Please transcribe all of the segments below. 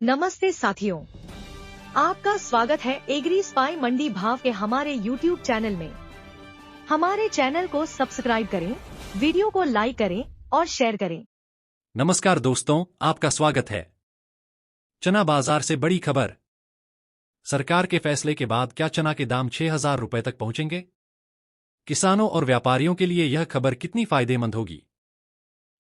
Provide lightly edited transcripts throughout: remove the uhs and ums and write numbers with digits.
नमस्ते साथियों, आपका स्वागत है एग्री स्पाई मंडी भाव के हमारे यूट्यूब चैनल में। हमारे चैनल को सब्सक्राइब करें, वीडियो को लाइक करें और शेयर करें। नमस्कार दोस्तों, आपका स्वागत है। चना बाजार से बड़ी खबर। सरकार के फैसले के बाद क्या चना के दाम 6,000 रुपए तक पहुंचेंगे? किसानों और व्यापारियों के लिए यह खबर कितनी फायदेमंद होगी?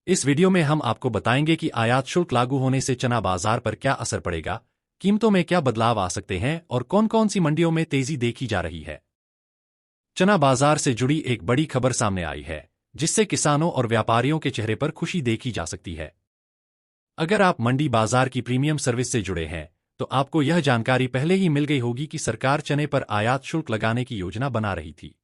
इस वीडियो में हम आपको बताएंगे कि आयात शुल्क लागू होने से चना बाजार पर क्या असर पड़ेगा, कीमतों में क्या बदलाव आ सकते हैं और कौन-कौन सी मंडियों में तेजी देखी जा रही है। चना बाजार से जुड़ी एक बड़ी खबर सामने आई है, जिससे किसानों और व्यापारियों के चेहरे पर खुशी देखी जा सकती है। अगर आप मंडी बाजार की प्रीमियम सर्विस से जुड़े हैं, तो आपको यह जानकारी पहले ही मिल गई होगी कि सरकार चने पर आयात शुल्क लगाने की योजना बना रही थी।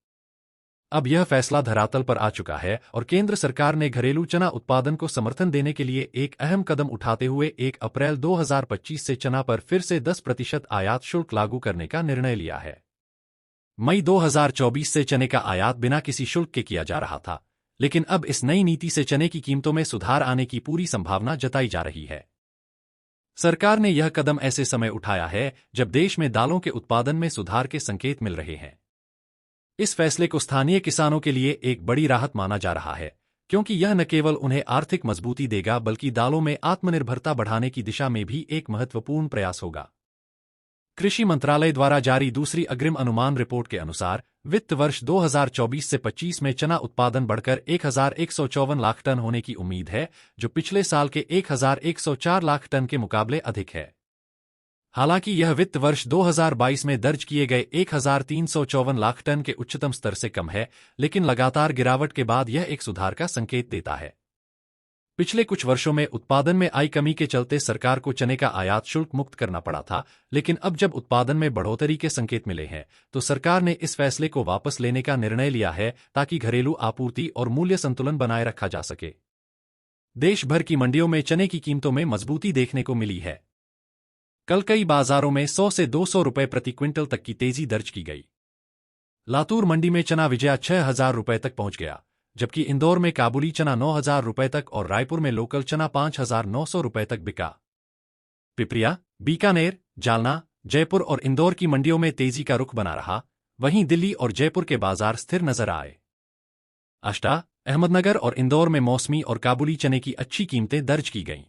अब यह फैसला धरातल पर आ चुका है और केंद्र सरकार ने घरेलू चना उत्पादन को समर्थन देने के लिए एक अहम कदम उठाते हुए 1 अप्रैल 2025 से चना पर फिर से 10% आयात शुल्क लागू करने का निर्णय लिया है। मई 2024 से चने का आयात बिना किसी शुल्क के किया जा रहा था, लेकिन अब इस नई नीति से चने की कीमतों में सुधार आने की पूरी संभावना जताई जा रही है। सरकार ने यह कदम ऐसे समय उठाया है जब देश में दालों के उत्पादन में सुधार के संकेत मिल रहे हैं। इस फैसले को स्थानीय किसानों के लिए एक बड़ी राहत माना जा रहा है, क्योंकि यह न केवल उन्हें आर्थिक मजबूती देगा बल्कि दालों में आत्मनिर्भरता बढ़ाने की दिशा में भी एक महत्वपूर्ण प्रयास होगा। कृषि मंत्रालय द्वारा जारी दूसरी अग्रिम अनुमान रिपोर्ट के अनुसार वित्त वर्ष 2024 से 25 में चना उत्पादन बढ़कर 1,154 लाख टन होने की उम्मीद है, जो पिछले साल के 1,104 लाख टन के मुकाबले अधिक है। हालांकि यह वित्त वर्ष 2022 में दर्ज किए गए 1,354 लाख टन के उच्चतम स्तर से कम है, लेकिन लगातार गिरावट के बाद यह एक सुधार का संकेत देता है। पिछले कुछ वर्षों में उत्पादन में आई कमी के चलते सरकार को चने का आयात शुल्क मुक्त करना पड़ा था, लेकिन अब जब उत्पादन में बढ़ोतरी के संकेत मिले हैं, तो सरकार ने इस फैसले को वापस लेने का निर्णय लिया है ताकि घरेलू आपूर्ति और मूल्य संतुलन बनाए रखा जा सके। देश भर की मंडियों में चने की कीमतों में मजबूती देखने को मिली है। कल कई बाजारों में 100 से 200 रुपए प्रति क्विंटल तक की तेजी दर्ज की गई। लातूर मंडी में चना विजया 6,000 रुपए तक पहुंच गया, जबकि इंदौर में काबुली चना 9,000 रुपए तक और रायपुर में लोकल चना 5,900 रुपए तक बिका। पिपरिया, बीकानेर, जालना, जयपुर और इंदौर की मंडियों में तेजी का रुख बना रहा, वहीं दिल्ली और जयपुर के बाजार स्थिर नजर आए। अष्टा, अहमदनगर और इंदौर में मौसमी और काबुली चने की अच्छी कीमतें दर्ज की गईं।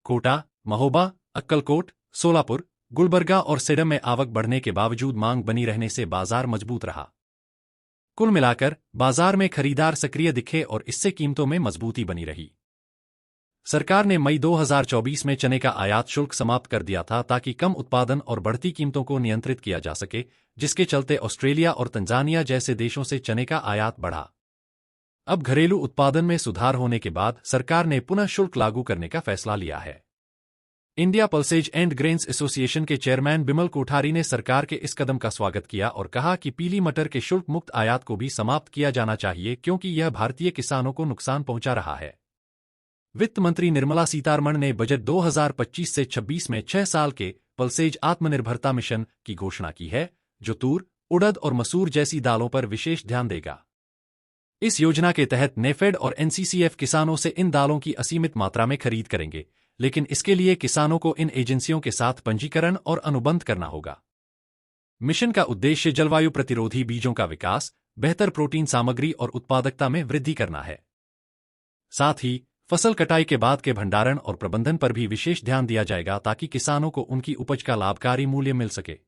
कोटा, महोबा, अक्कलकोट, सोलापुर, गुलबर्गा और सेडम में आवक बढ़ने के बावजूद मांग बनी रहने से बाजार मजबूत रहा। कुल मिलाकर बाजार में खरीदार सक्रिय दिखे और इससे कीमतों में मजबूती बनी रही। सरकार ने मई 2024 में चने का आयात शुल्क समाप्त कर दिया था ताकि कम उत्पादन और बढ़ती कीमतों को नियंत्रित किया जा सके, जिसके चलते ऑस्ट्रेलिया और तंजानिया जैसे देशों से चने का आयात बढ़ा। अब घरेलू उत्पादन में सुधार होने के बाद सरकार ने पुनः शुल्क लागू करने का फैसला लिया है। India pulses and grains association के चेयरमैन बिमल कोठारी ने सरकार के इस कदम का स्वागत किया और कहा कि पीली मटर के शुल्क मुक्त आयात को भी समाप्त किया जाना चाहिए, क्योंकि यह भारतीय किसानों को नुकसान पहुंचा रहा है। वित्त मंत्री निर्मला सीतारमण ने बजट 2025 से 26 में 6 साल के पल्सेज आत्मनिर्भरता मिशन की घोषणा की है, जो तूर, उड़द और मसूर जैसी दालों पर विशेष ध्यान देगा। इस योजना के तहत नेफेड और एनसीसीएफ किसानों से इन दालों की असीमित मात्रा में खरीद करेंगे, लेकिन इसके लिए किसानों को इन एजेंसियों के साथ पंजीकरण और अनुबंध करना होगा। मिशन का उद्देश्य जलवायु प्रतिरोधी बीजों का विकास, बेहतर प्रोटीन सामग्री और उत्पादकता में वृद्धि करना है। साथ ही फसल कटाई के बाद के भंडारण और प्रबंधन पर भी विशेष ध्यान दिया जाएगा ताकि किसानों को उनकी उपज का लाभकारी मूल्य मिल सके।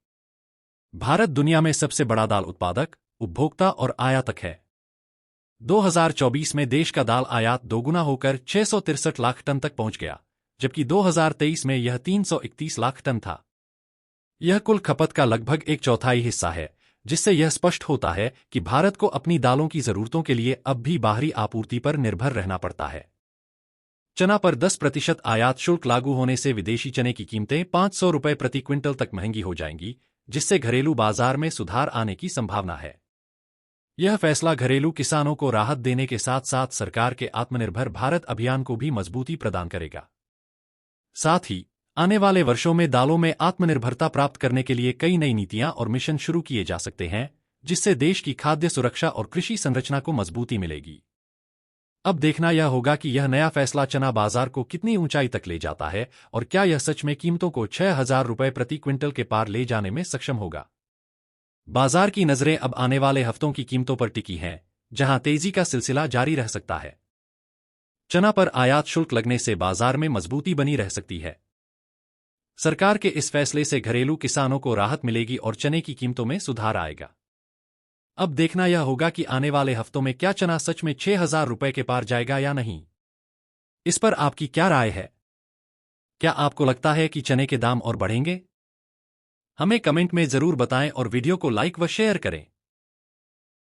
भारत दुनिया में सबसे बड़ा दाल उत्पादक, उपभोक्ता और आयातक है। 2024 में देश का दाल आयात दोगुना होकर 663 लाख टन तक पहुंच गया, जबकि 2023 में यह 331 लाख टन था। यह कुल खपत का लगभग एक चौथाई हिस्सा है, जिससे यह स्पष्ट होता है कि भारत को अपनी दालों की जरूरतों के लिए अब भी बाहरी आपूर्ति पर निर्भर रहना पड़ता है। चना पर 10% आयात शुल्क लागू होने से विदेशी चने की कीमतें 500 रुपए प्रति क्विंटल तक महंगी हो जाएंगी, जिससे घरेलू बाजार में सुधार आने की संभावना है। यह फैसला घरेलू किसानों को राहत देने के साथ साथ सरकार के आत्मनिर्भर भारत अभियान को भी मजबूती प्रदान करेगा। साथ ही आने वाले वर्षों में दालों में आत्मनिर्भरता प्राप्त करने के लिए कई नई नीतियां और मिशन शुरू किए जा सकते हैं, जिससे देश की खाद्य सुरक्षा और कृषि संरचना को मजबूती मिलेगी। अब देखना यह होगा कि यह नया फैसला चना बाजार को कितनी ऊंचाई तक ले जाता है और क्या यह सच में कीमतों को 6,000 रुपए प्रति क्विंटल के पार ले जाने में सक्षम होगा। बाजार की नजरें अब आने वाले हफ्तों की कीमतों पर टिकी हैं, जहां तेजी का सिलसिला जारी रह सकता है। चना पर आयात शुल्क लगने से बाजार में मजबूती बनी रह सकती है। सरकार के इस फैसले से घरेलू किसानों को राहत मिलेगी और चने की कीमतों में सुधार आएगा। अब देखना यह होगा कि आने वाले हफ्तों में क्या चना सच में 6,000 रुपए के पार जाएगा या नहीं। इस पर आपकी क्या राय है? क्या आपको लगता है कि चने के दाम और बढ़ेंगे? हमें कमेंट में जरूर बताएं और वीडियो को लाइक व शेयर करें।